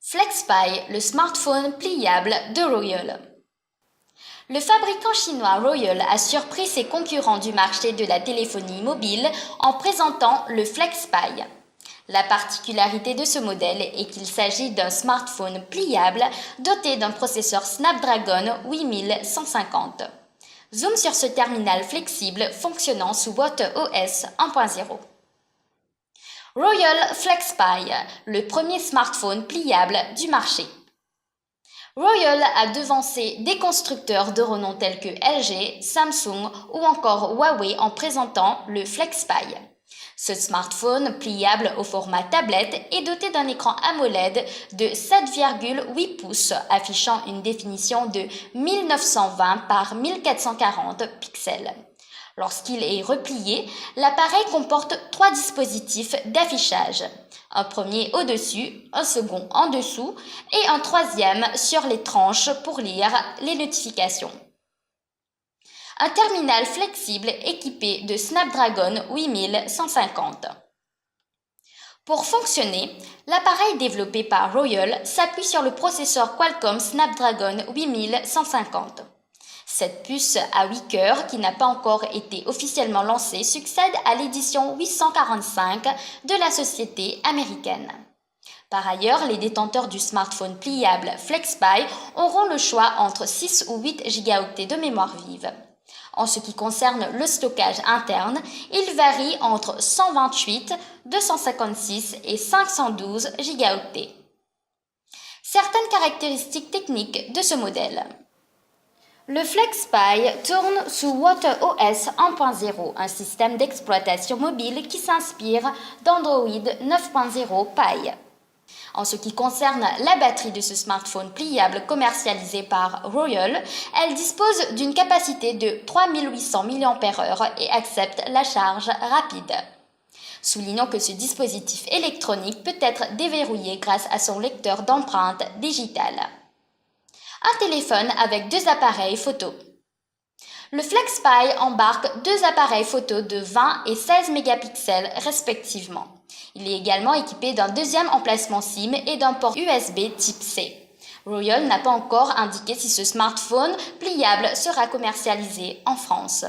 FlexPai, le smartphone pliable de Royole. Le fabricant chinois Royole a surpris ses concurrents du marché de la téléphonie mobile en présentant le FlexPai. La particularité de ce modèle est qu'il s'agit d'un smartphone pliable doté d'un processeur Snapdragon 8150. Zoom sur ce terminal flexible fonctionnant sous watchOS 1.0. Royole FlexPai, le premier smartphone pliable du marché. Royole a devancé des constructeurs de renom tels que LG, Samsung ou encore Huawei en présentant le FlexPai. Ce smartphone pliable au format tablette est doté d'un écran AMOLED de 7,8 pouces affichant une définition de 1920 par 1440 pixels. Lorsqu'il est replié, l'appareil comporte 3 dispositifs d'affichage. Un premier au-dessus, un second en dessous et un troisième sur les tranches pour lire les notifications. Un terminal flexible équipé de Snapdragon 8150. Pour fonctionner, l'appareil développé par Royole s'appuie sur le processeur Qualcomm Snapdragon 8150. Cette puce à 8 cœurs, qui n'a pas encore été officiellement lancée, succède à l'édition 845 de la société américaine. Par ailleurs, les détenteurs du smartphone pliable FlexPai auront le choix entre 6 ou 8 Go de mémoire vive. En ce qui concerne le stockage interne, il varie entre 128, 256 et 512 Go. Certaines caractéristiques techniques de ce modèle. Le FlexPai tourne sous watchOS 1.0, un système d'exploitation mobile qui s'inspire d'Android 9.0 Pie. En ce qui concerne la batterie de ce smartphone pliable commercialisé par Royole, elle dispose d'une capacité de 3800 mAh et accepte la charge rapide. Soulignons que ce dispositif électronique peut être déverrouillé grâce à son lecteur d'empreintes digitales. Un téléphone avec 2 appareils photo. Le FlexPai embarque 2 appareils photo de 20 et 16 mégapixels respectivement. Il est également équipé d'un deuxième emplacement SIM et d'un port USB type C. Royole n'a pas encore indiqué si ce smartphone pliable sera commercialisé en France.